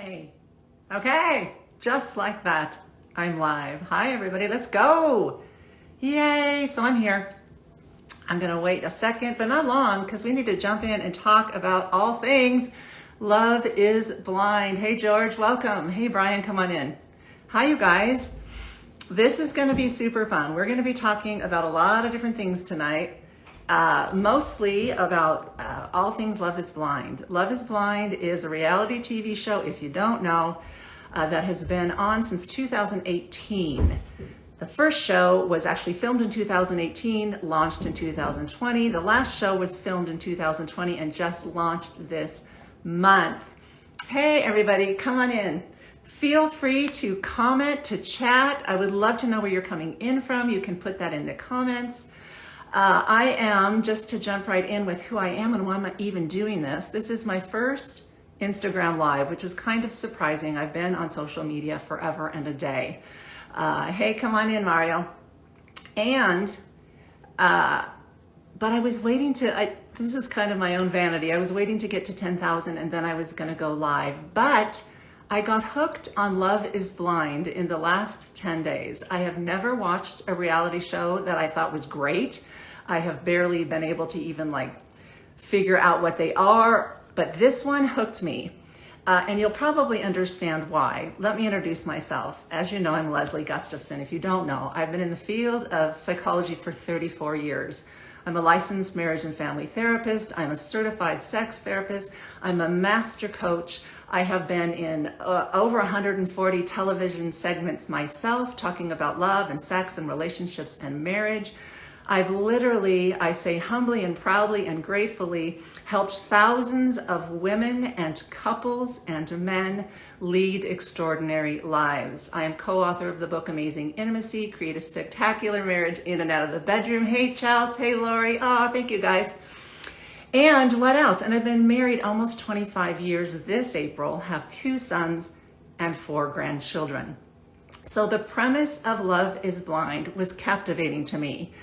Hi. Okay, just like that, I'm live. Hi, everybody. Let's go. Yay. So I'm here. I'm going to wait a second, but not long, because we need to jump in and talk about all things Love is Blind. Hey, George, welcome. Hey, Brian, come on in. Hi, you guys. This is going to be super fun. We're going to be talking about a lot of different things tonight. Mostly about all things Love is Blind. Love is Blind is a reality TV show, if you don't know, that has been on since 2018. The first show was actually filmed in 2018, launched in 2020. The last show was filmed in 2020 and just launched this month. Hey, everybody, come on in. Feel free to comment, to chat. I would love to know where you're coming in from. You can put that in the comments. I am, just to jump right in with who I am and why I'm even doing this, this is my first Instagram Live, which is kind of surprising. I've been on social media forever and a day. Hey, come on in, Mario. And, but I was waiting to, this is kind of my own vanity. I was waiting to get to 10,000 and then I was going to go live. But I got hooked on Love is Blind in the last 10 days. I have never watched a reality show that I thought was great. I have barely been able to even figure out what they are, but this one hooked me. And you'll probably understand why. Let me introduce myself. As you know, I'm Leslie Gustafson. If you don't know, I've been in the field of psychology for 34 years. I'm a licensed marriage and family therapist. I'm a certified sex therapist. I'm a master coach. I have been in over 140 television segments myself, talking about love and sex and relationships and marriage. I've literally, I say humbly and proudly and gratefully, helped thousands of women and couples and men lead extraordinary lives. I am co-author of the book Amazing Intimacy, Create a Spectacular Marriage in and Out of the Bedroom. Hey, Charles. Hey, Lori. Oh, thank you, guys. And what else? And I've been married almost 25 years this April, have 2 sons and 4 grandchildren. So the premise of Love is Blind was captivating to me.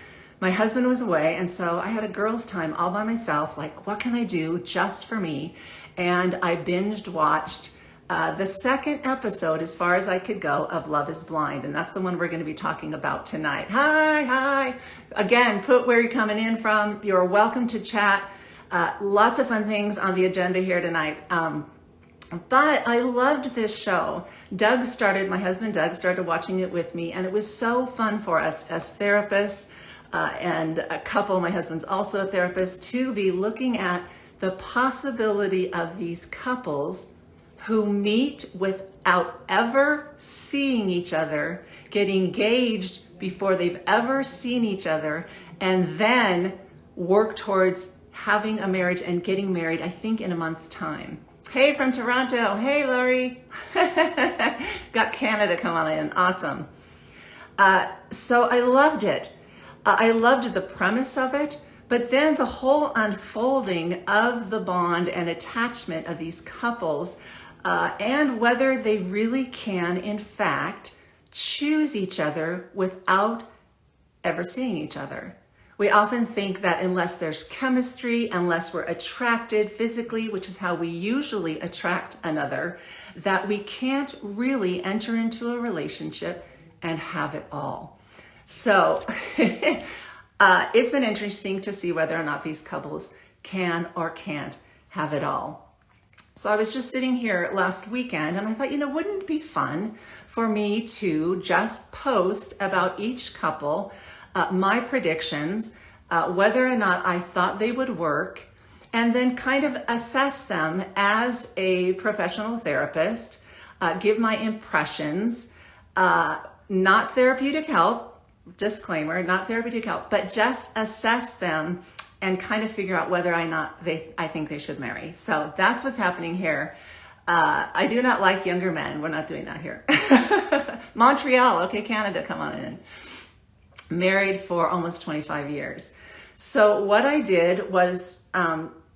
My husband was away, and so I had a girl's time all by myself, what can I do just for me? And I binged watched the second episode, as far as I could go, of Love is Blind, and that's the one we're going to be talking about tonight. Hi. Again, put where you're coming in from. You're welcome to chat. Lots of fun things on the agenda here tonight. But I loved this show. My husband Doug started watching it with me, and it was so fun for us as therapists and a couple. My husband's also a therapist, to be looking at the possibility of these couples who meet without ever seeing each other, get engaged before they've ever seen each other, and then work towards having a marriage and getting married, I think, in a month's time. Hey, from Toronto. Hey, Laurie. Got Canada come on in. Awesome. So I loved it. I loved the premise of it, but then the whole unfolding of the bond and attachment of these couples, and whether they really can, in fact, choose each other without ever seeing each other. We often think that unless there's chemistry, unless we're attracted physically, which is how we usually attract another, that we can't really enter into a relationship and have it all. So it's been interesting to see whether or not these couples can or can't have it all. So I was just sitting here last weekend and I thought, wouldn't it be fun for me to just post about each couple, my predictions, whether or not I thought they would work, and then kind of assess them as a professional therapist, give my impressions, not therapeutic help, disclaimer, not therapeutic help, but just assess them and kind of figure out whether or not I think they should marry. So that's what's happening here. I do not like younger men. We're not doing that here. Montreal. Okay, Canada, come on in. Married for almost 25 years. So what I did was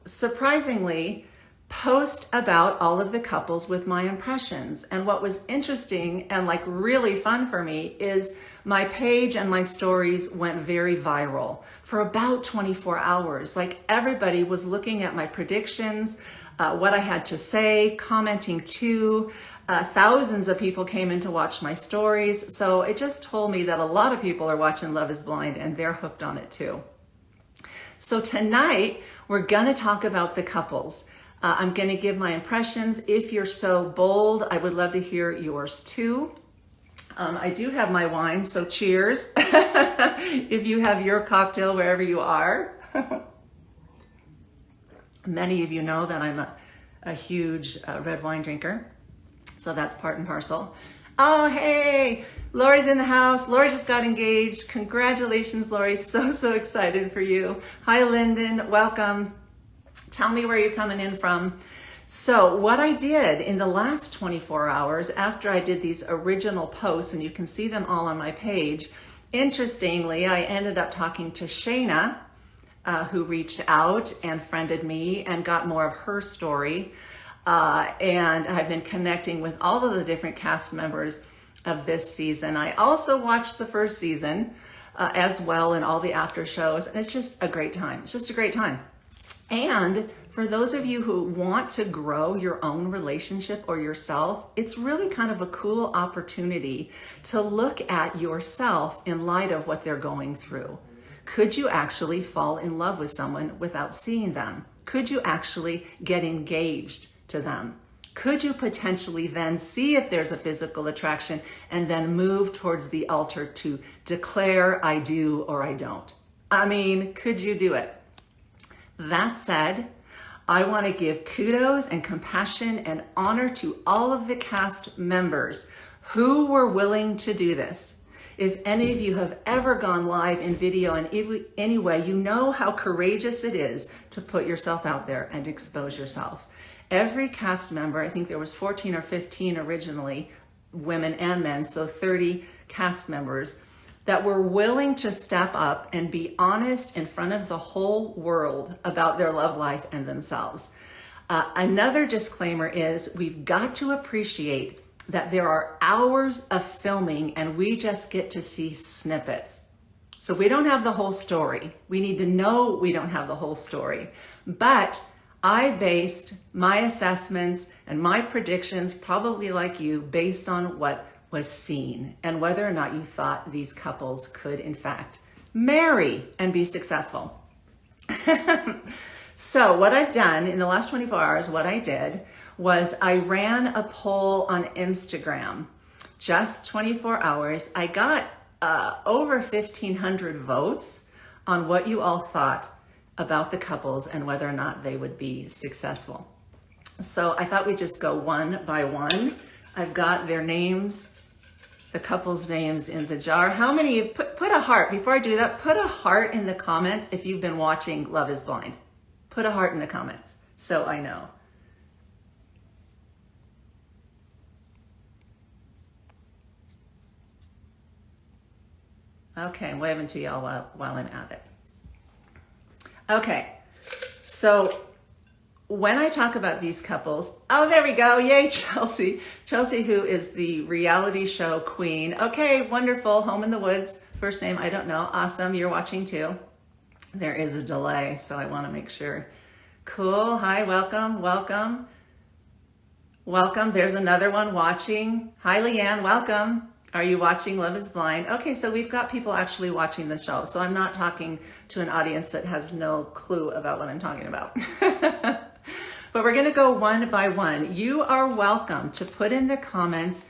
surprisingly post about all of the couples with my impressions. And what was interesting and really fun for me is my page and my stories went very viral for about 24 hours. Everybody was looking at my predictions. what I had to say, commenting too. Thousands of people came in to watch my stories. So it just told me that a lot of people are watching Love is Blind and they're hooked on it too. So tonight, we're going to talk about the couples. I'm going to give my impressions. If you're so bold, I would love to hear yours too. I do have my wine, so cheers. If you have your cocktail wherever you are. Many of you know that I'm a huge red wine drinker. So that's part and parcel. Oh, hey, Lori's in the house. Lori just got engaged. Congratulations, Lori. So excited for you. Hi, Lyndon. Welcome. Tell me where you're coming in from. So what I did in the last 24 hours after I did these original posts, and you can see them all on my page, interestingly, I ended up talking to Shayna, who reached out and friended me and got more of her story. And I've been connecting with all of the different cast members of this season. I also watched the first season as well, and all the after shows. And it's just a great time. It's just a great time. And for those of you who want to grow your own relationship or yourself, it's really kind of a cool opportunity to look at yourself in light of what they're going through. Could you actually fall in love with someone without seeing them? Could you actually get engaged to them? Could you potentially then see if there's a physical attraction and then move towards the altar to declare I do or I don't? I mean, could you do it? That said, I want to give kudos and compassion and honor to all of the cast members who were willing to do this. If any of you have ever gone live in video in any way, you know how courageous it is to put yourself out there and expose yourself. Every cast member, I think there was 14 or 15 originally, women and men, so 30 cast members that were willing to step up and be honest in front of the whole world about their love life and themselves. Another disclaimer is we've got to appreciate that there are hours of filming and we just get to see snippets. So we don't have the whole story. We need to know we don't have the whole story. But I based my assessments and my predictions, probably like you, based on what was seen and whether or not you thought these couples could in fact marry and be successful. So what I've done in the last 24 hours, what I did was I ran a poll on Instagram, just 24 hours. I got over 1,500 votes on what you all thought about the couples and whether or not they would be successful. So I thought we'd just go one by one. I've got their names, the couples' names in the jar. How many of you, put a heart, before I do that, put a heart in the comments if you've been watching Love is Blind. Put a heart in the comments so I know. Okay, I'm waving to y'all while I'm at it. Okay, so when I talk about these couples, oh, there we go. Yay, Chelsea. Chelsea, who is the reality show queen. Okay, wonderful. Home in the Woods. First name, I don't know. Awesome. You're watching too. There is a delay, so I want to make sure. Cool. Hi, welcome. Welcome. Welcome. There's another one watching. Hi, Leanne. Welcome. Are you watching Love is Blind? Okay, so we've got people actually watching the show. So I'm not talking to an audience that has no clue about what I'm talking about. But we're going to go one by one. You are welcome to put in the comments,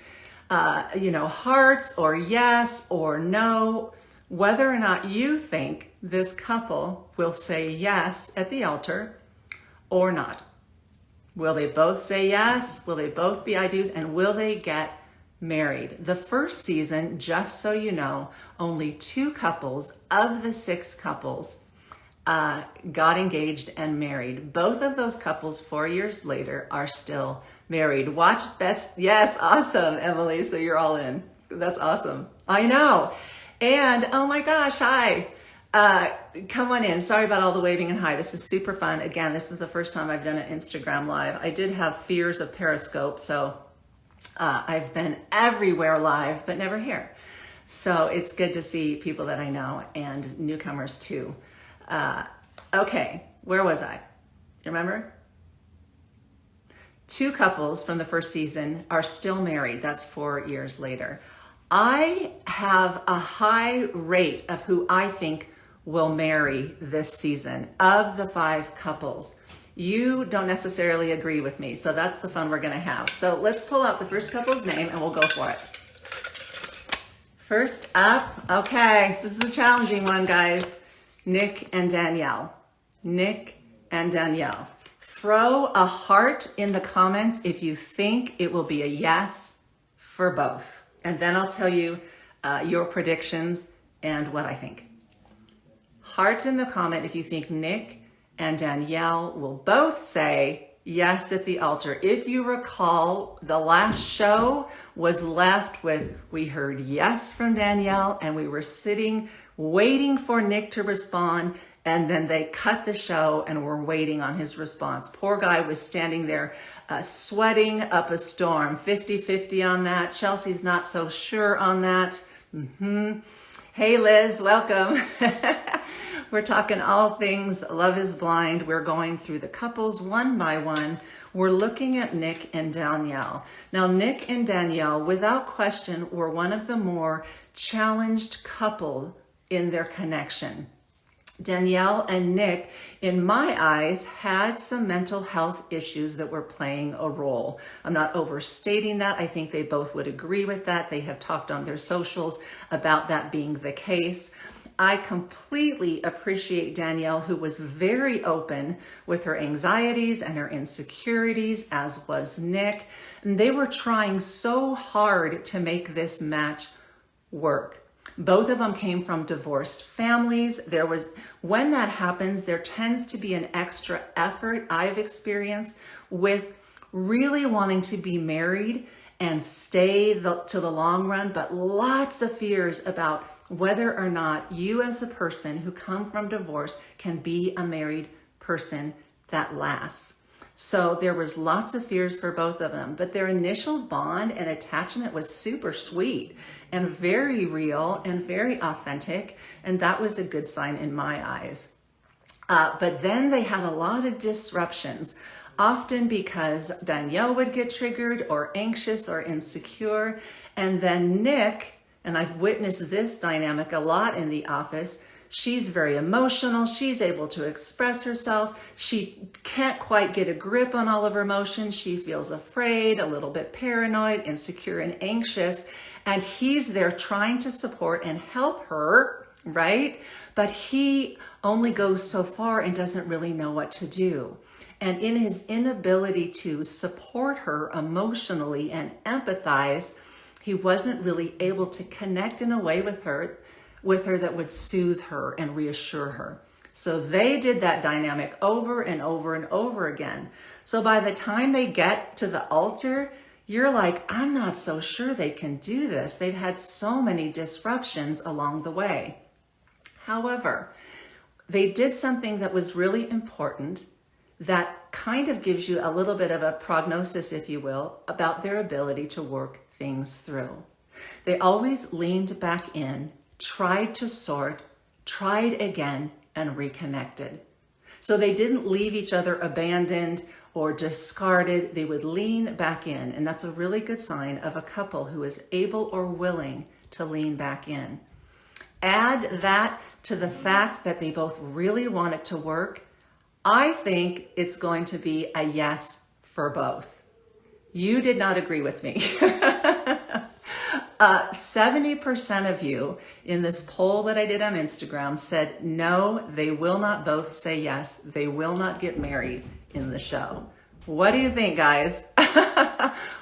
hearts or yes or no, whether or not you think this couple will say yes at the altar or not. Will they both say yes? Will they both be I do's? And will they get married? The first season, just so you know, only 2 couples of the 6 couples got engaged and married. Both of those couples 4 years later are still married. Watch Bets. Yes, awesome, Emily. So you're all in. That's awesome. I know. And oh my gosh, hi. Come on in. Sorry about all the waving and hi. This is super fun. Again, this is the first time I've done an Instagram live. I did have fears of Periscope, so I've been everywhere live, but never here. So it's good to see people that I know and newcomers too. Okay, where was I? You remember? 2 couples from the first season are still married. That's 4 years later. I have a high rate of who I think will marry this season of the 5 couples. You don't necessarily agree with me, so that's the fun we're gonna have. So let's pull out the first couple's name and we'll go for it. First up, okay, this is a challenging one, guys. Nick and Danielle. Nick and Danielle. Throw a heart in the comments if you think it will be a yes for both. And then I'll tell you your predictions and what I think. Hearts in the comment if you think Nick and Danielle will both say yes at the altar. If you recall, the last show was left with, we heard yes from Danielle and we were sitting waiting for Nick to respond, and then they cut the show and were waiting on his response. Poor guy was standing there sweating up a storm. 50-50 on that. Chelsea's not so sure on that. Hey Liz, welcome. We're talking all things Love is Blind. We're going through the couples one by one. We're looking at Nick and Danielle. Now, Nick and Danielle, without question, were one of the more challenged couple in their connection. Danielle and Nick, in my eyes, had some mental health issues that were playing a role. I'm not overstating that. I think they both would agree with that. They have talked on their socials about that being the case. I completely appreciate Danielle, who was very open with her anxieties and her insecurities, as was Nick. And they were trying so hard to make this match work. Both of them came from divorced families. When that happens, there tends to be an extra effort I've experienced with really wanting to be married and stay to the long run, but lots of fears about whether or not you as a person who come from divorce can be a married person that lasts. So there was lots of fears for both of them, but their initial bond and attachment was super sweet and very real and very authentic. And that was a good sign in my eyes. But then they had a lot of disruptions, often because Danielle would get triggered or anxious or insecure. And then Nick, and I've witnessed this dynamic a lot in the office, she's very emotional. She's able to express herself. She can't quite get a grip on all of her emotions. She feels afraid, a little bit paranoid, insecure, and anxious. And he's there trying to support and help her, right? But he only goes so far and doesn't really know what to do. And in his inability to support her emotionally and empathize, he wasn't really able to connect in a way with her that would soothe her and reassure her. So they did that dynamic over and over and over again. So by the time they get to the altar, you're like, I'm not so sure they can do this. They've had so many disruptions along the way. However, they did something that was really important that kind of gives you a little bit of a prognosis, if you will, about their ability to work things through. They always leaned back in, tried to sort, tried again, and reconnected. So they didn't leave each other abandoned or discarded. They would lean back in. And that's a really good sign of a couple who is able or willing to lean back in. Add that to the fact that they both really want it to work. I think it's going to be a yes for both. You did not agree with me. 70% of you in this poll that I did on Instagram said, no, they will not both say yes. They will not get married in the show. What do you think, guys?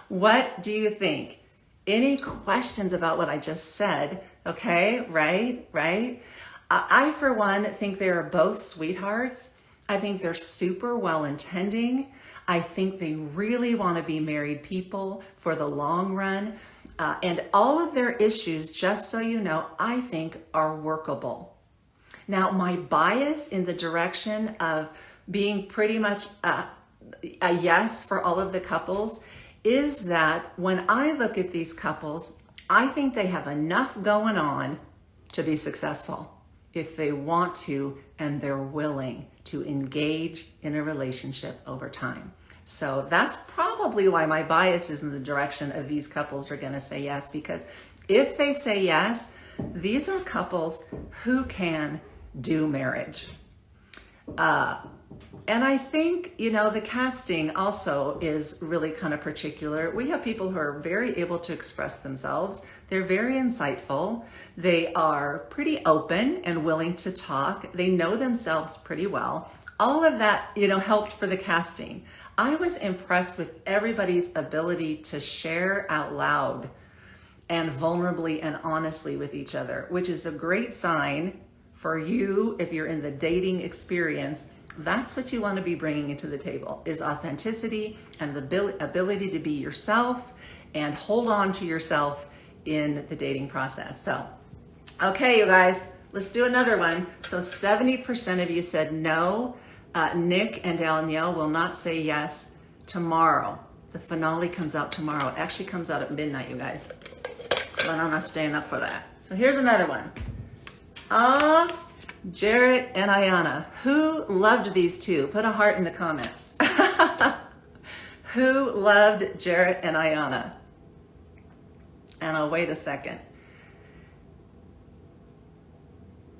What do you think? Any questions about what I just said? Okay, right? I, for one, think they are both sweethearts. I think they're super well-intending. I think they really want to be married people for the long run. And all of their issues, just so you know, I think are workable. Now, my bias in the direction of being pretty much a yes for all of the couples is that when I look at these couples, I think they have enough going on to be successful if they want to and they're willing to engage in a relationship over time. So that's probably why my bias is in the direction of these couples are going to say yes, because if they say yes, these are couples who can do marriage. And I think, the casting also is really kind of particular. We have people who are very able to express themselves. They're very insightful. They are pretty open and willing to talk. They know themselves pretty well. All of that, helped for the casting. I was impressed with everybody's ability to share out loud and vulnerably and honestly with each other, which is a great sign for you if you're in the dating experience. That's what you want to be bringing into the table, is authenticity and the ability to be yourself and hold on to yourself in the dating process. So, okay, you guys, let's do another one. So 70% of you said no. Nick and Danielle will not say yes tomorrow. The finale comes out tomorrow. It actually comes out at midnight, you guys. But I'm not staying up for that. So here's another one. Jarrett and Ayana. Who loved these two? Put a heart in the comments. Who loved Jarrett and Ayana? And I'll wait a second.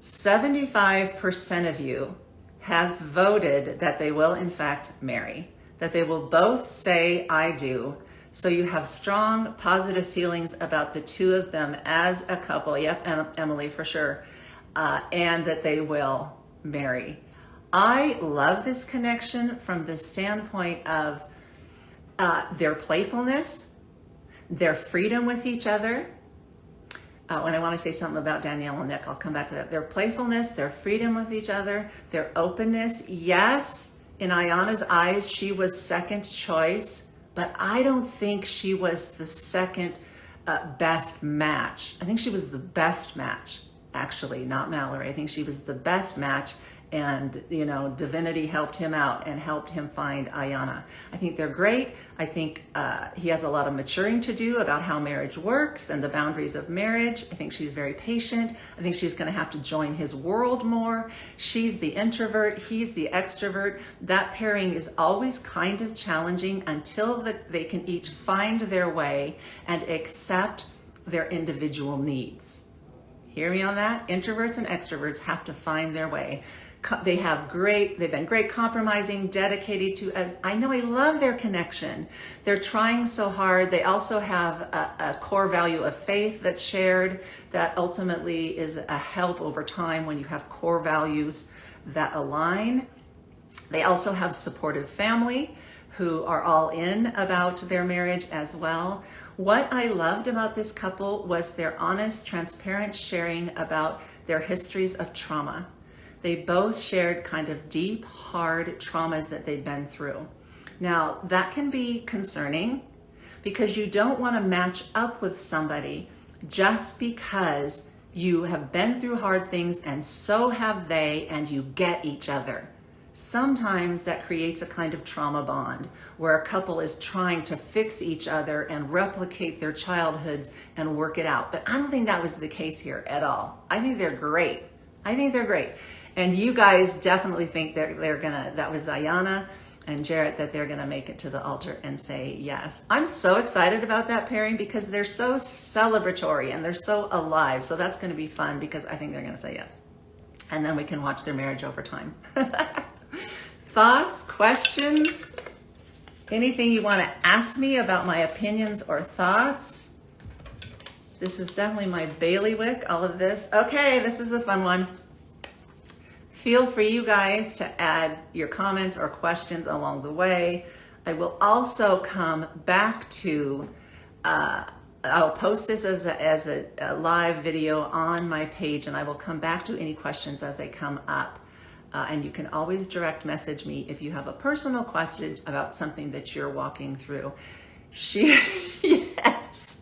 75% of you has voted that they will in fact marry, that they will both say I do. So you have strong positive feelings about the two of them as a couple. Yep, Emily, for sure. And that they will marry. I love this connection from the standpoint of their playfulness, their freedom with each other. When I want to say something about Danielle and Nick, I'll come back to that. Their playfulness, their freedom with each other, their openness. Yes, in Ayana's eyes, she was second choice, but I don't think she was the second best match. I think she was the best match. Actually, not Mallory. I think she was the best match, and divinity helped him out and helped him find Ayana. I think they're great. I think he has a lot of maturing to do about how marriage works and the boundaries of marriage. I think she's very patient. I think she's going to have to join his world more. She's the introvert, he's the extrovert. That pairing is always kind of challenging until they can each find their way and accept their individual needs. Hear me on that? Introverts and extroverts have to find their way. They've been great compromising, dedicated to, I love their connection. They're trying so hard. They also have a core value of faith that's shared that ultimately is a help over time when you have core values that align. They also have supportive family who are all in about their marriage as well. What I loved about this couple was their honest, transparent sharing about their histories of trauma. They both shared kind of deep, hard traumas that they'd been through. Now, that can be concerning because you don't want to match up with somebody just because you have been through hard things and so have they, and you get each other. Sometimes that creates a kind of trauma bond where a couple is trying to fix each other and replicate their childhoods and work it out. But I don't think that was the case here at all. I think they're great. And you guys definitely think that was Ayana and Jarrett, that they're gonna make it to the altar and say yes. I'm so excited about that pairing because they're so celebratory and they're so alive. So that's gonna be fun because I think they're gonna say yes. And then we can watch their marriage over time. Thoughts, questions, anything you want to ask me about my opinions or thoughts? This is definitely my bailiwick, all of this. Okay, this is a fun one. Feel free, you guys, to add your comments or questions along the way. I will also come back to, I'll post this as a live video on my page, and I will come back to any questions as they come up. And you can always direct message me if you have a personal question about something that you're walking through. Yes,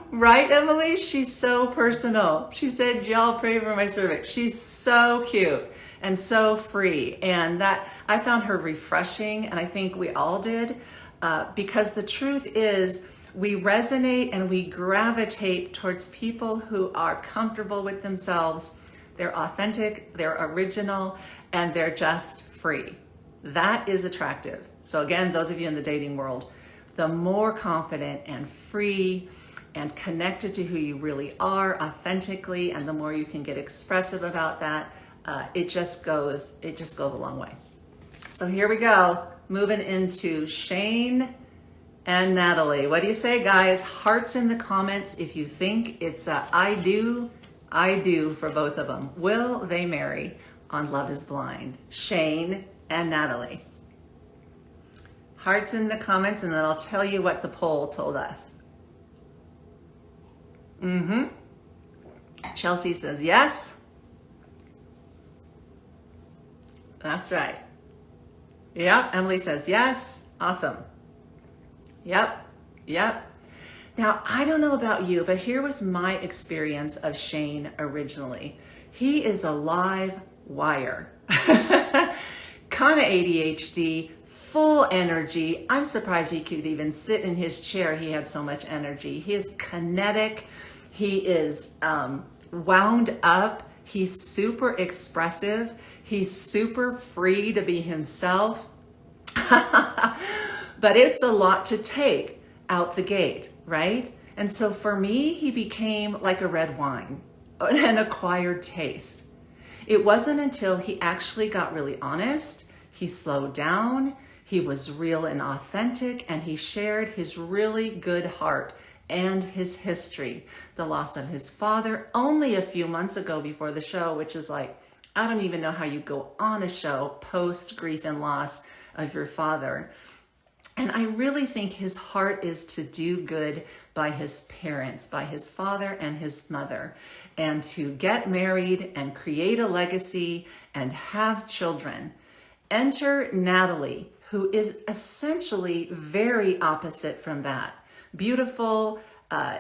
right, Emily? She's so personal. She said, y'all pray for my cervix. She's so cute and so free. And that, I found her refreshing, and I think we all did, because the truth is, we resonate and we gravitate towards people who are comfortable with themselves. They're authentic, they're original, and they're just free. That is attractive. So again, those of you in the dating world, the more confident and free and connected to who you really are authentically, and the more you can get expressive about that, it just goes a long way. So here we go, moving into Shane and Natalie. What do you say, guys? Hearts in the comments if you think it's a I do for both of them. Will they marry on Love is Blind? Shane and Natalie. Hearts in the comments, and then I'll tell you what the poll told us. Chelsea says yes. That's right. Yep. Emily says yes. Awesome. Yep. Now, I don't know about you, but here was my experience of Shane originally. He is a live wire. Kind of ADHD, full energy. I'm surprised he could even sit in his chair. He had so much energy. He is kinetic. He is wound up. He's super expressive. He's super free to be himself. But it's a lot to take out the gate, right? And so for me, he became like a red wine, an acquired taste. It wasn't until he actually got really honest, he slowed down, he was real and authentic, and he shared his really good heart and his history. The loss of his father only a few months ago before the show, which is like, I don't even know how you go on a show post grief and loss of your father. And I really think his heart is to do good by his parents, by his father and his mother, and to get married and create a legacy and have children. Enter Natalie, who is essentially very opposite from that. Beautiful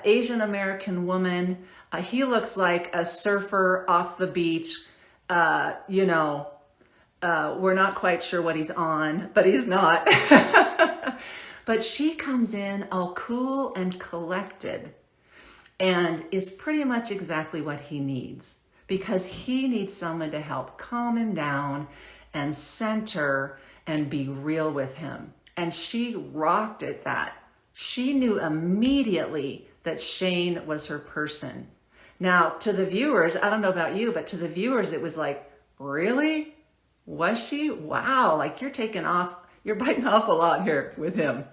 Asian American woman. He looks like a surfer off the beach. We're not quite sure what he's on, but he's not. But she comes in all cool and collected and is pretty much exactly what he needs, because he needs someone to help calm him down and center and be real with him. And she rocked at that. She knew immediately that Shane was her person. Now, to the viewers, I don't know about you, but to the viewers, it was like, really? Was she? Wow, like you're biting off a lot here with him.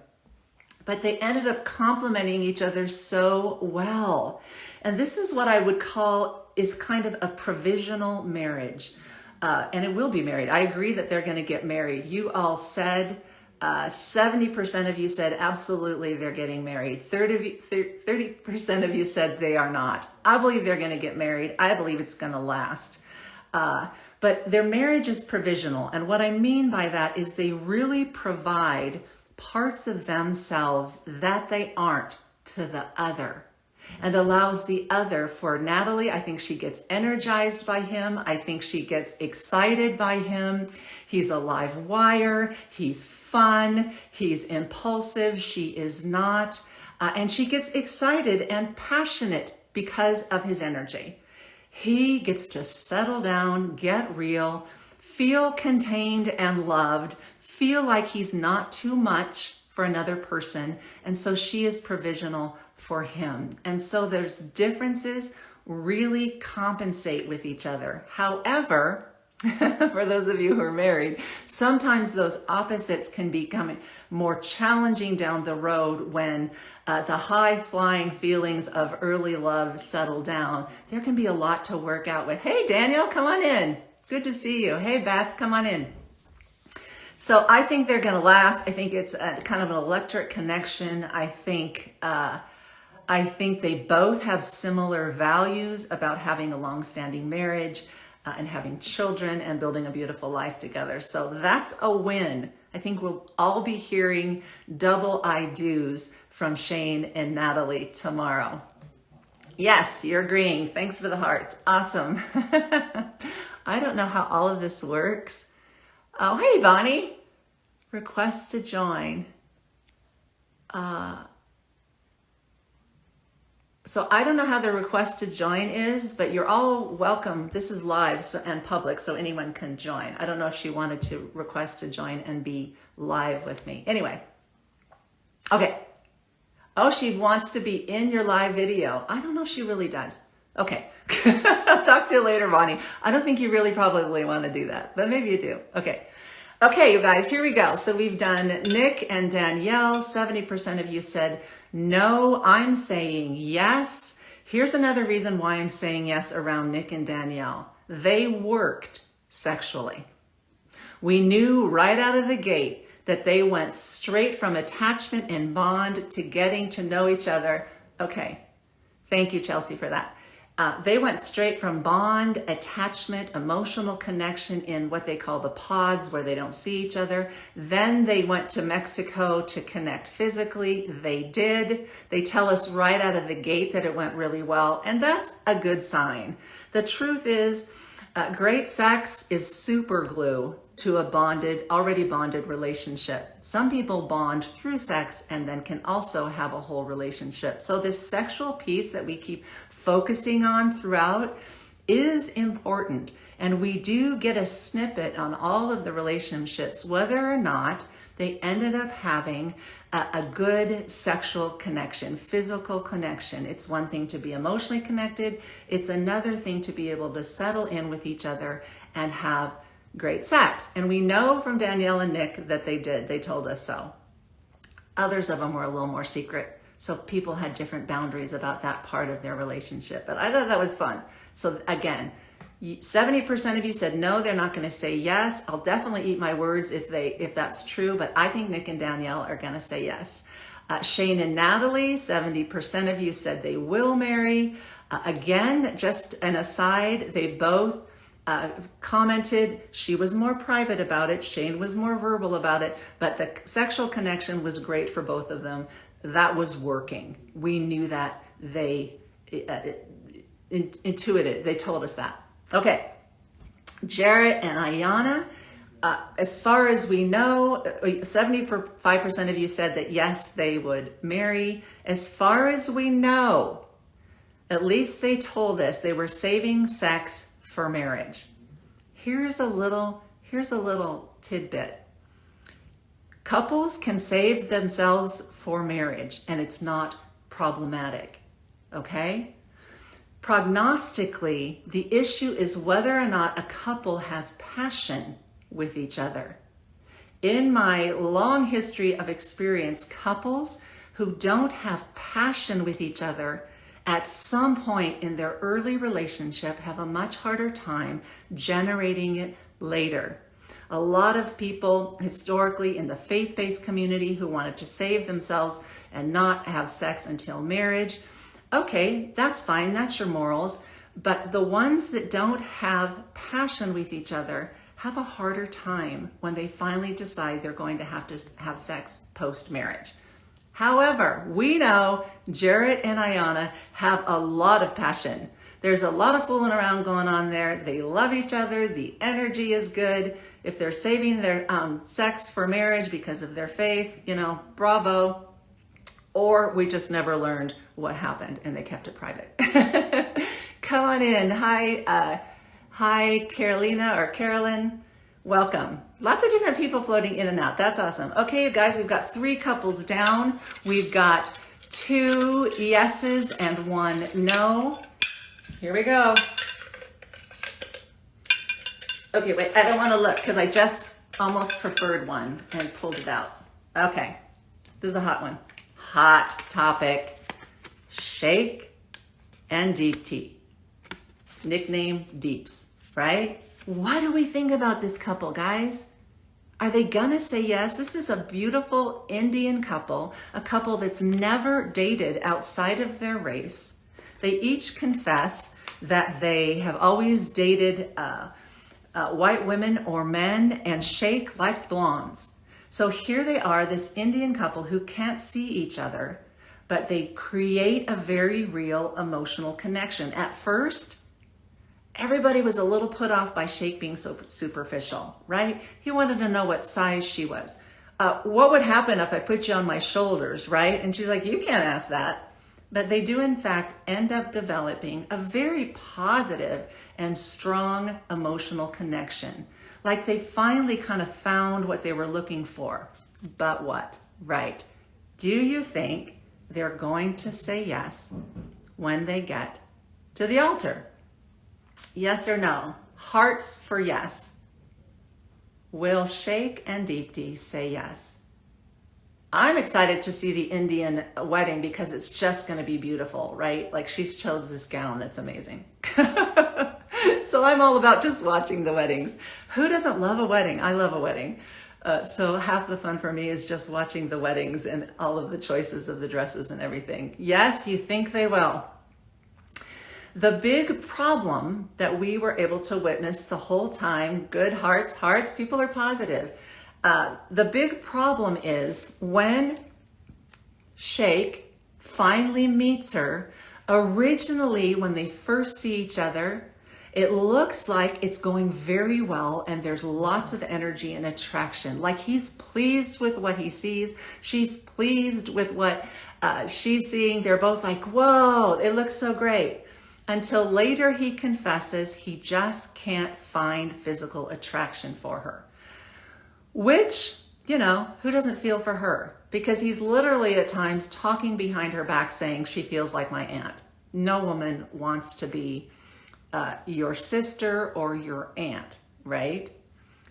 But they ended up complementing each other so well. And this is what I would call is kind of a provisional marriage. And it will be married. I agree that they're going to get married. You all said, 70% of you said absolutely they're getting married. 30% of you said they are not. I believe they're going to get married. I believe it's going to last. But their marriage is provisional. And what I mean by that is they really provide parts of themselves that they aren't to the other, and allows the other. For Natalie, I think she gets energized by him. I think she gets excited by him. He's a live wire. He's fun. He's impulsive. She is not. And she gets excited and passionate because of his energy. He gets to settle down, get real, feel contained and loved, feel like he's not too much for another person. And so she is provisional for him. And so there's differences really compensate with each other. However, for those of you who are married, sometimes those opposites can become more challenging down the road when the high-flying feelings of early love settle down. There can be a lot to work out with. Hey, Daniel, come on in. Good to see you. Hey, Beth, come on in. So I think they're going to last. I think it's a kind of an electric connection. I think they both have similar values about having a long-standing marriage and having children and building a beautiful life together. So that's a win. I think we'll all be hearing double I do's from Shane and Natalie tomorrow. Yes, you're agreeing. Thanks for the hearts. Awesome. I don't know how all of this works. Oh, hey, Bonnie. Request to join. So I don't know how the request to join is, but you're all welcome. This is live and public, so anyone can join. I don't know if she wanted to request to join and be live with me. Anyway, okay. Oh, she wants to be in your live video. I don't know if she really does. Okay. I'll talk to you later, Bonnie. I don't think you really probably want to do that, but maybe you do. Okay. Okay, you guys, here we go. So we've done Nick and Danielle. 70% of you said no. I'm saying yes. Here's another reason why I'm saying yes around Nick and Danielle. They worked sexually. We knew right out of the gate that they went straight from attachment and bond to getting to know each other. Okay. Thank you, Chelsea, for that. They went straight from bond, attachment, emotional connection in what they call the pods where they don't see each other. Then they went to Mexico to connect physically. They did. They tell us right out of the gate that it went really well. And that's a good sign. The truth is, great sex is super glue to a already bonded relationship. Some people bond through sex and then can also have a whole relationship. So this sexual piece that we keep focusing on throughout is important. And we do get a snippet on all of the relationships, whether or not they ended up having a good sexual connection, physical connection. It's one thing to be emotionally connected. It's another thing to be able to settle in with each other and have great sex. And we know from Danielle and Nick that they did. They told us so. Others of them were a little more secret. So people had different boundaries about that part of their relationship. But I thought that was fun. So again, 70% of you said no, they're not going to say yes. I'll definitely eat my words if that's true, but I think Nick and Danielle are going to say yes. Shane and Natalie, 70% of you said they will marry. Again, just an aside, they both commented. She was more private about it. Shane was more verbal about it, but the sexual connection was great for both of them. That was working. We knew that. They intuited. They told us that. Okay, Jarrett and Ayana, as far as we know, 75% of you said that yes, they would marry. As far as we know, at least they told us they were saving sex for marriage. Here's a little tidbit. Couples can save themselves for marriage and it's not problematic, okay? Prognostically, the issue is whether or not a couple has passion with each other. In my long history of experience, couples who don't have passion with each other at some point in their early relationship have a much harder time generating it later. A lot of people historically in the faith-based community who wanted to save themselves and not have sex until marriage. Okay, that's fine, that's your morals. But the ones that don't have passion with each other have a harder time when they finally decide they're going to have sex post-marriage. However, we know Jarrett and Ayana have a lot of passion. There's a lot of fooling around going on there. They love each other. The energy is good. If they're saving their sex for marriage because of their faith, bravo. Or we just never learned what happened and they kept it private. Come on in. Hi, Carolina or Carolyn. Welcome. Lots of different people floating in and out. That's awesome. Okay, you guys, we've got 3 couples down. We've got 2 yeses and 1 no. Here we go. Okay, wait, I don't want to look because I just almost preferred one and pulled it out. Okay, this is a hot one. Hot topic. Shake and deep tea. Nickname Deeps, right? What do we think about this couple, guys? Are they gonna say yes? This is a beautiful Indian couple, a couple that's never dated outside of their race. They each confess that they have always dated white women or men and Shake liked blondes. So here they are, this Indian couple who can't see each other, but they create a very real emotional connection. At first, everybody was a little put off by Shake being so superficial, right? He wanted to know what size she was. What would happen if I put you on my shoulders, right? And she's like, you can't ask that. but they do in fact end up developing a very positive and strong emotional connection. Like they finally kind of found what they were looking for. But what? Right. Do you think they're going to say yes when they get to the altar? Yes or no? Hearts for yes. Will Shake and Deepti say yes? I'm excited to see the Indian wedding because it's just going to be beautiful, right? Like she's chose this gown that's amazing. So I'm all about just watching the weddings. Who doesn't love a wedding? I love a wedding. So half the fun for me is just watching the weddings and all of the choices of the dresses and everything. Yes, you think they will. The big problem that we were able to witness the whole time, good hearts, people are positive. The big problem is when Shake finally meets her, originally when they first see each other, it looks like it's going very well and there's lots of energy and attraction. Like he's pleased with what he sees. She's pleased with what she's seeing. They're both like, whoa, it looks so great. Until later he confesses he just can't find physical attraction for her. Which, you know, who doesn't feel for her? Because he's literally at times talking behind her back saying she feels like my aunt. No woman wants to be your sister or your aunt, right?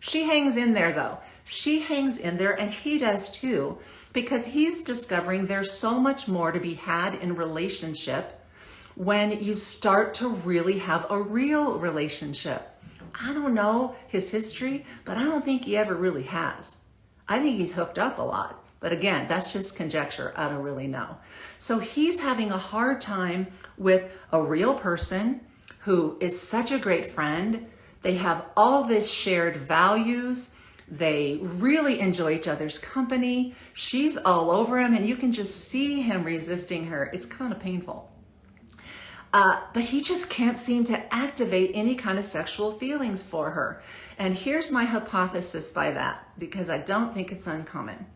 She hangs in there though. She hangs in there and he does too, because he's discovering there's so much more to be had in relationship when you start to really have a real relationship. I don't know his history, but I don't think he ever really has. I think he's hooked up a lot. But again, that's just conjecture. I don't really know. So he's having a hard time with a real person who is such a great friend. They have all this shared values. They really enjoy each other's company. She's all over him and you can just see him resisting her. It's kind of painful. But he just can't seem to activate any kind of sexual feelings for her. And here's my hypothesis by that, because I don't think it's uncommon.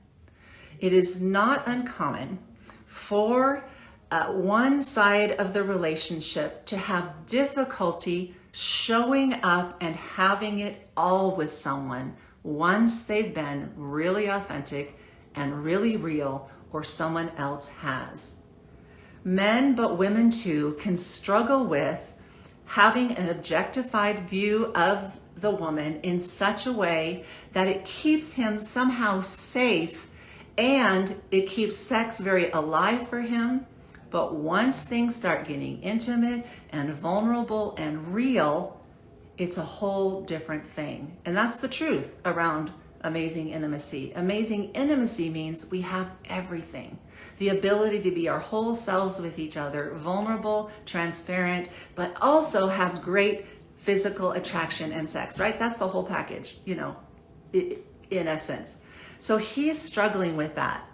It is not uncommon for one side of the relationship to have difficulty showing up and having it all with someone once they've been really authentic and really real, or someone else has. Men, but women too, can struggle with having an objectified view of the woman in such a way that it keeps him somehow safe and it keeps sex very alive for him. But once things start getting intimate and vulnerable and real, it's a whole different thing. And that's the truth around amazing intimacy. Amazing intimacy means we have everything. The ability to be our whole selves with each other, vulnerable, transparent, but also have great physical attraction and sex, right? That's the whole package, you know, in essence. So he is struggling with that.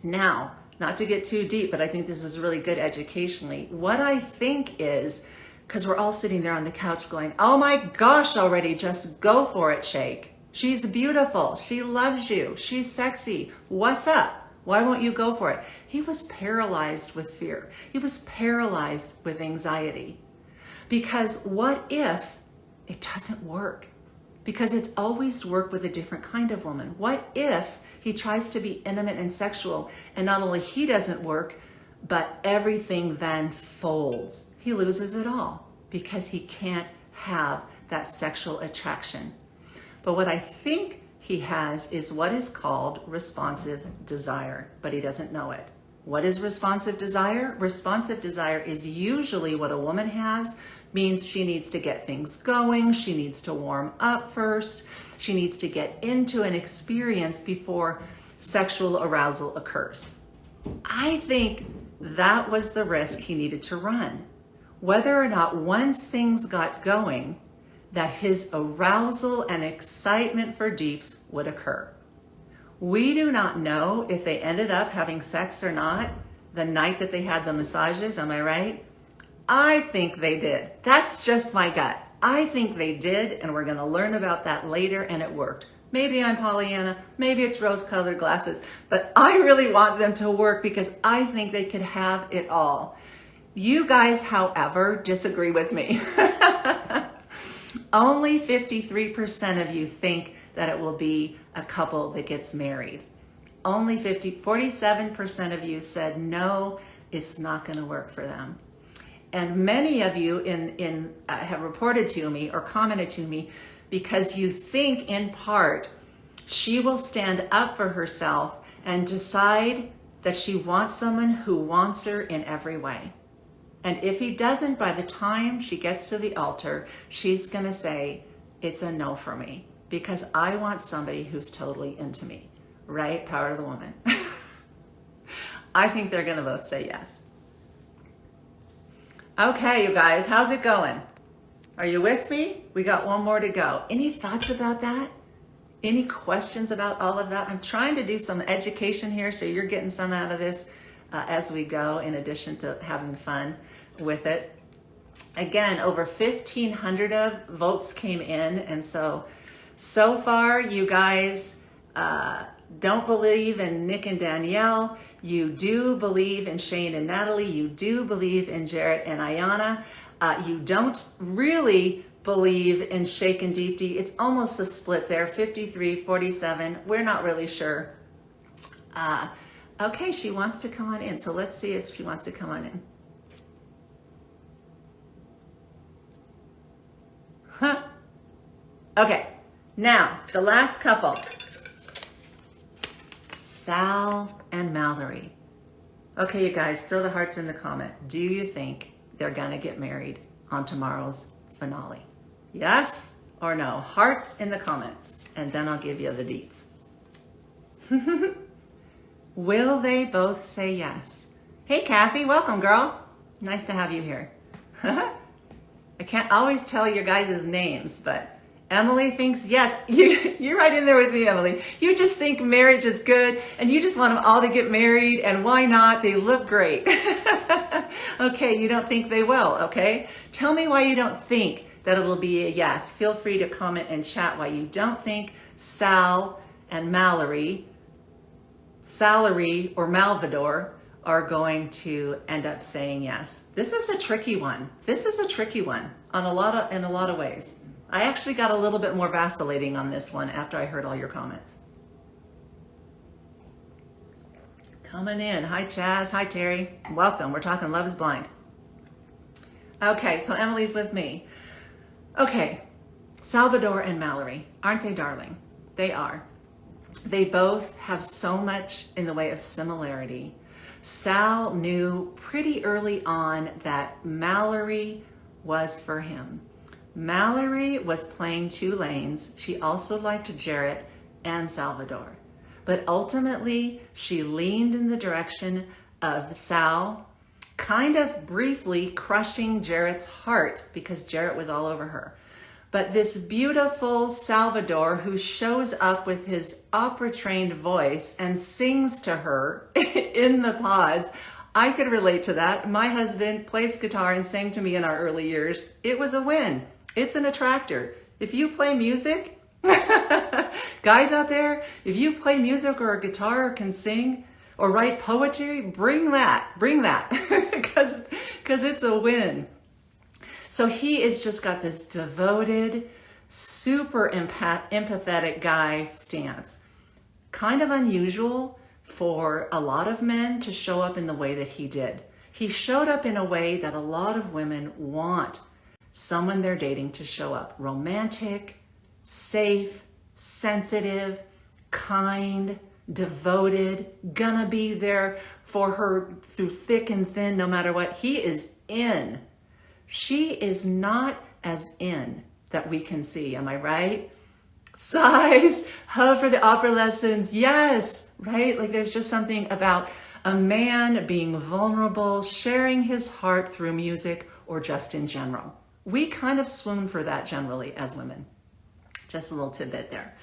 Now, not to get too deep, but I think this is really good educationally. What I think is, because we're all sitting there on the couch going, oh my gosh already, just go for it, Shake. She's beautiful. She loves you. She's sexy. What's up? Why won't you go for it? He was paralyzed with fear. He was paralyzed with anxiety. Because what if it doesn't work? Because it's always worked with a different kind of woman. What if he tries to be intimate and sexual and not only he doesn't work, but everything then folds? He loses it all because he can't have that sexual attraction. But what I think he has is what is called responsive desire, but he doesn't know it. What is responsive desire? Responsive desire is usually what a woman has, means she needs to get things going, she needs to warm up first, she needs to get into an experience before sexual arousal occurs. I think that was the risk he needed to run. Whether or not once things got going, that his arousal and excitement for deeps would occur. We do not know if they ended up having sex or not the night that they had the massages, am I right? I think they did. That's just my gut. I think they did, and we're gonna learn about that later, and it worked Maybe I'm Pollyanna, maybe it's rose-colored glasses, but I really want them to work because I think they could have it all. You guys, however, disagree with me. Only 53% of you think that it will be a couple that gets married. Only 47% of you said no, it's not going to work for them. And many of you have reported to me or commented to me because you think in part she will stand up for herself and decide that she wants someone who wants her in every way. And if he doesn't, by the time she gets to the altar, she's going to say, it's a no for me because I want somebody who's totally into me. Right? Power of the woman. I think they're going to both say yes. Okay, you guys, how's it going? Are you with me? We got one more to go. Any thoughts about that? Any questions about all of that? I'm trying to do some education here so you're getting some out of this as we go, in addition to having fun with it. Again, over 1,500 of votes came in, and so far you guys don't believe in Nick and Danielle. You do believe in Shane and Natalie. You do believe in Jarrett and Ayana. You don't really believe in Shake and Deepty. It's almost a split there, 53-47. We're not really sure. Okay, she wants to come on in. So let's see if she wants to come on in. Huh. Okay, now the last couple. Sal and Mallory. Okay, you guys, throw the hearts in the comment. Do you think they're gonna get married on tomorrow's finale? Yes or no? Hearts in the comments, and then I'll give you the deets. Will they both say yes? Hey, Kathy, welcome, girl. Nice to have you here. I can't always tell your guys' names, but Emily thinks yes. You're right in there with me, Emily. You just think marriage is good and you just want them all to get married, and why not? They look great. Okay, you don't think they will, okay? Tell me why you don't think that it'll be a yes. Feel free to comment and chat why you don't think Sal and Mallory, Salary or Salvador, are going to end up saying yes. This is a tricky one. This is a tricky one in a lot of ways. I actually got a little bit more vacillating on this one after I heard all your comments. Coming in. Hi, Chaz. Hi, Terry. Welcome. We're talking Love is Blind. Okay, so Emily's with me. Okay, Salvador and Mallory. Aren't they darling? They are. They both have so much in the way of similarity. Sal knew pretty early on that Mallory was for him. Mallory was playing two lanes. She also liked Jarrett and Salvador. But ultimately, she leaned in the direction of Sal, kind of briefly crushing Jarrett's heart because Jarrett was all over her. But this beautiful Salvador who shows up with his opera-trained voice and sings to her in the pods, I could relate to that. My husband plays guitar and sang to me in our early years. It was a win. It's an attractor. If you play music, guys out there, if you play music or a guitar or can sing or write poetry, bring that, because it's a win. So he has just got this devoted, super empathetic guy stance. Kind of unusual for a lot of men to show up in the way that he did. He showed up in a way that a lot of women want someone they're dating to show up. Romantic, safe, sensitive, kind, devoted, gonna be there for her through thick and thin, no matter what. He is in. She is not as in that we can see. Am I right? Sighs, hub for the opera lessons. Yes, right? Like there's just something about a man being vulnerable, sharing his heart through music or just in general. We kind of swoon for that generally as women. Just a little tidbit there.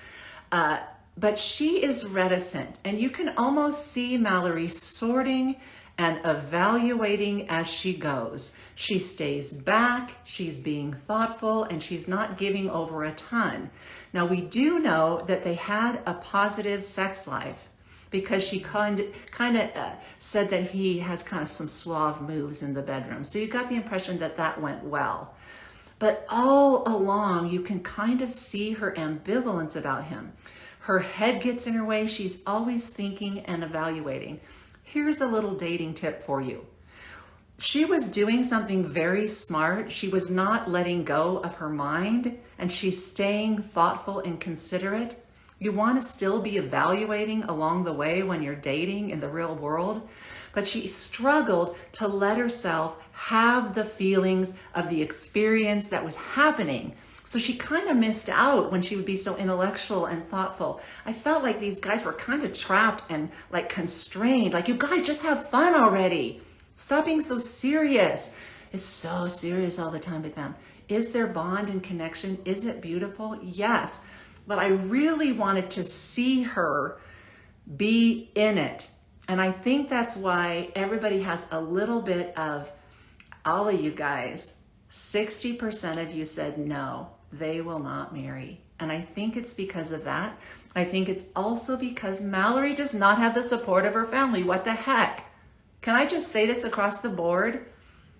But she is reticent, and you can almost see Mallory sorting and evaluating as she goes. She stays back, she's being thoughtful, and she's not giving over a ton. Now, we do know that they had a positive sex life because she kind of said that he has kind of some suave moves in the bedroom. So you got the impression that that went well. But all along, you can kind of see her ambivalence about him. Her head gets in her way. She's always thinking and evaluating. Here's a little dating tip for you. She was doing something very smart. She was not letting go of her mind, and she's staying thoughtful and considerate. You want to still be evaluating along the way when you're dating in the real world, but she struggled to let herself have the feelings of the experience that was happening. So she kind of missed out when she would be so intellectual and thoughtful. I felt like these guys were kind of trapped and like constrained. Like, you guys just have fun already. Stop being so serious. It's so serious all the time with them. Is there bond and connection? Is it beautiful? Yes. But I really wanted to see her be in it. And I think that's why everybody has a little bit of, all of you guys, 60% of you said no, they will not marry. And I think it's because of that. I think it's also because Mallory does not have the support of her family. What the heck? Can I just say this across the board?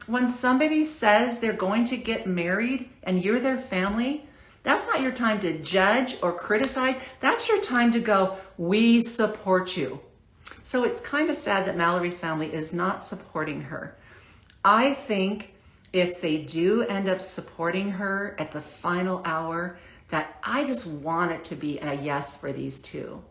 When somebody says they're going to get married and you're their family, that's not your time to judge or criticize. That's your time to go, we support you. So it's kind of sad that Mallory's family is not supporting her. I think if they do end up supporting her at the final hour, that I just want it to be a yes for these two.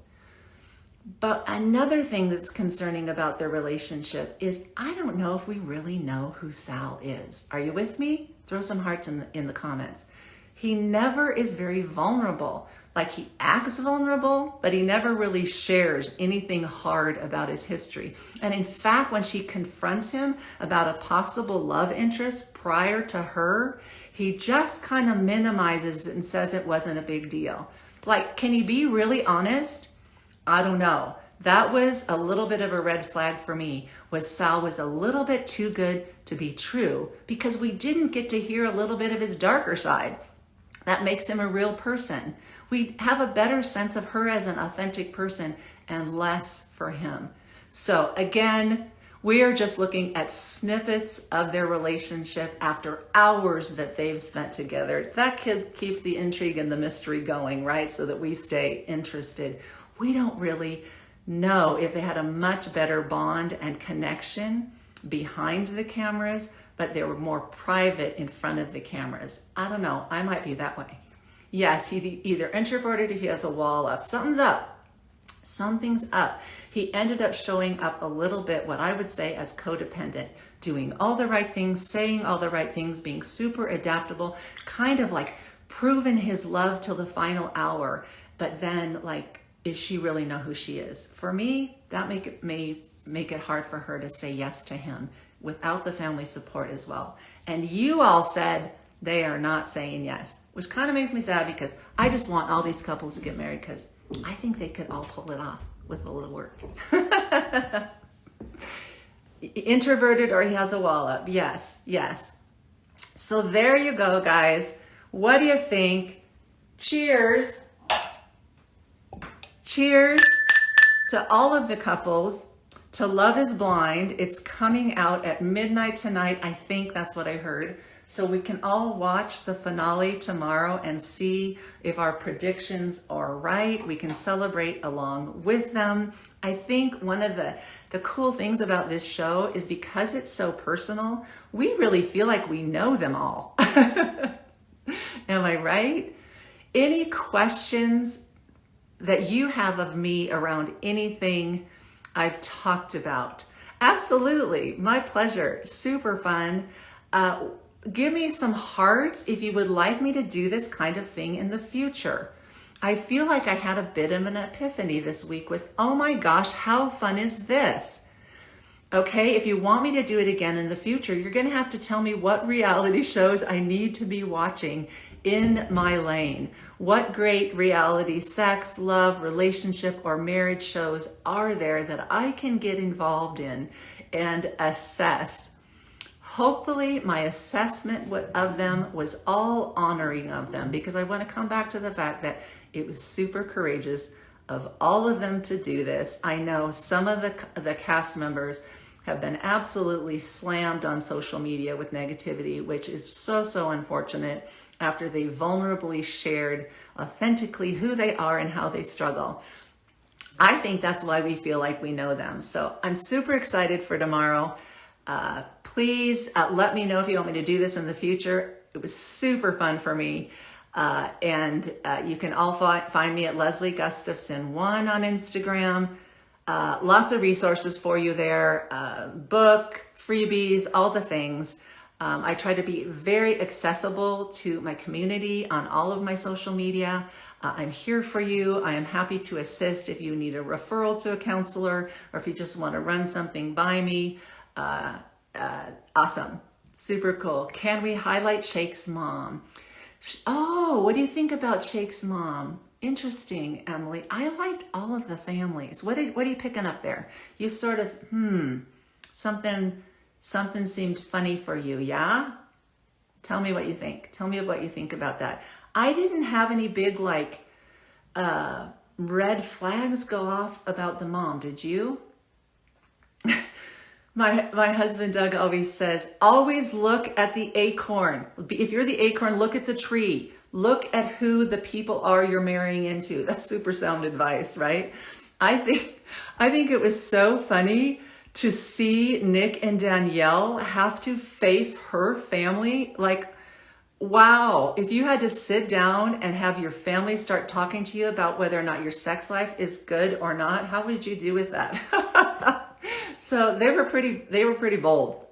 But another thing that's concerning about their relationship is I don't know if we really know who Sal is. Are you with me? Throw some hearts in the comments. He never is very vulnerable. Like, he acts vulnerable, but he never really shares anything hard about his history. And in fact, when she confronts him about a possible love interest prior to her, he just kind of minimizes it and says it wasn't a big deal. Like, can he be really honest? I don't know. That was a little bit of a red flag for me, was Sal was a little bit too good to be true because we didn't get to hear a little bit of his darker side. That makes him a real person. We have a better sense of her as an authentic person and less for him. So again, we are just looking at snippets of their relationship after hours that they've spent together. That keeps the intrigue and the mystery going, right? So that we stay interested. We don't really know if they had a much better bond and connection behind the cameras, but they were more private in front of the cameras. I don't know. I might be that way. Yes, he either introverted or he has a wall up. Something's up. Something's up. He ended up showing up a little bit what I would say as codependent, doing all the right things, saying all the right things, being super adaptable, kind of like proving his love till the final hour. But then, like, does she really know who she is? For me, that may make it hard for her to say yes to him without the family support as well. And you all said they are not saying yes, which kind of makes me sad because I just want all these couples to get married because I think they could all pull it off with a little work. Introverted or he has a wall up. Yes, yes. So there you go, guys. What do you think? Cheers. Cheers to all of the couples, to Love is Blind. It's coming out at midnight tonight. I think that's what I heard. So we can all watch the finale tomorrow and see if our predictions are right. We can celebrate along with them. I think one of the cool things about this show is because it's so personal, we really feel like we know them all. Am I right? Any questions that you have of me around anything I've talked about? Absolutely, my pleasure, super fun. Give me some hearts if you would like me to do this kind of thing in the future. I feel like I had a bit of an epiphany this week with, oh my gosh, how fun is this? Okay, if you want me to do it again in the future, you're gonna have to tell me what reality shows I need to be watching in my lane. What great reality sex, love, relationship, or marriage shows are there that I can get involved in and assess. Hopefully my assessment of them was all honoring of them, because I want to come back to the fact that it was super courageous of all of them to do this. I know some of the cast members have been absolutely slammed on social media with negativity, which is so unfortunate after they vulnerably shared authentically who they are and how they struggle. I think that's why we feel like we know them. So I'm super excited for tomorrow. Please let me know if you want me to do this in the future. It was super fun for me. And you can all find me at Leslie Gustafson 1 on Instagram. Lots of resources for you there, book, freebies, all the things. I try to be very accessible to my community on all of my social media. I'm here for you. I am happy to assist if you need a referral to a counselor or if you just want to run something by me. Awesome. Super cool. Can we highlight Shake's mom? Oh, what do you think about Shake's mom? Interesting, Emily. I liked all of the families. What are you picking up there? You sort of, something seemed funny for you, yeah? Tell me what you think. Tell me what you think about that. I didn't have any big red flags go off about the mom. Did you? My husband Doug always says, always look at the acorn. If you're the acorn, look at the tree. Look at who the people are you're marrying into. That's super sound advice, right? I think it was so funny to see Nick and Danielle have to face her family. Like, wow, if you had to sit down and have your family start talking to you about whether or not your sex life is good or not, how would you do with that? So they were pretty bold.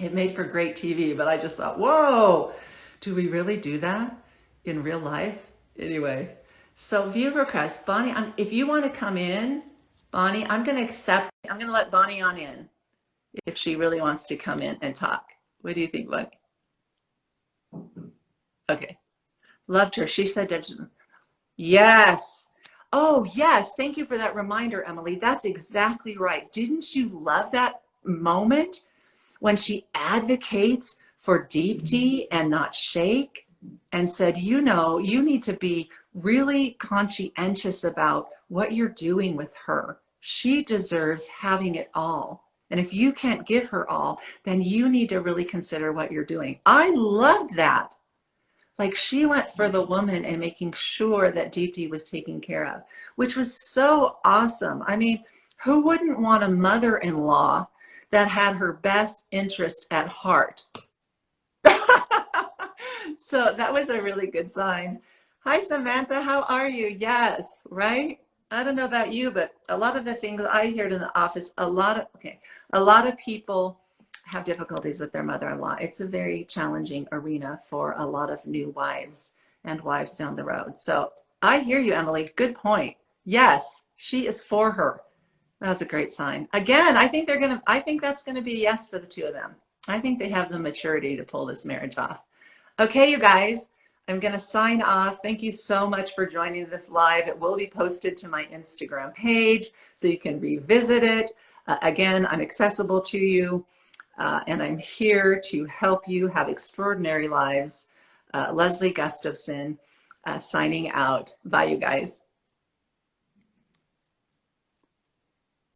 It made for great TV, but I just thought, whoa, do we really do that in real life? Anyway, so view request, Bonnie, if you want to come in, Bonnie, I'm going to let Bonnie on in if she really wants to come in and talk. What do you think, Bonnie? Okay. Loved her. She said that. Yes. Oh, yes. Thank you for that reminder, Emily. That's exactly right. Didn't you love that moment when she advocates for Deepti and not Shake and said, you need to be really conscientious about what you're doing with her. She deserves having it all. And if you can't give her all, then you need to really consider what you're doing. I loved that. Like, she went for the woman and making sure that Deepti was taken care of, which was so awesome. I mean, who wouldn't want a mother-in-law that had her best interest at heart? So that was a really good sign. Hi, Samantha, how are you? Yes, right? I don't know about you, but a lot of the things I heard in the office, a lot of people have difficulties with their mother-in-law. It's a very challenging arena for a lot of new wives and wives down the road. So I hear you, Emily. Good point. Yes, she is for her. That's a great sign. Again, I think that's gonna be a yes for the two of them. I think they have the maturity to pull this marriage off. Okay, you guys, I'm gonna sign off. Thank you so much for joining this live. It will be posted to my Instagram page so you can revisit it. Again, I'm accessible to you. And I'm here to help you have extraordinary lives. Leslie Gustafson signing out. Bye, you guys.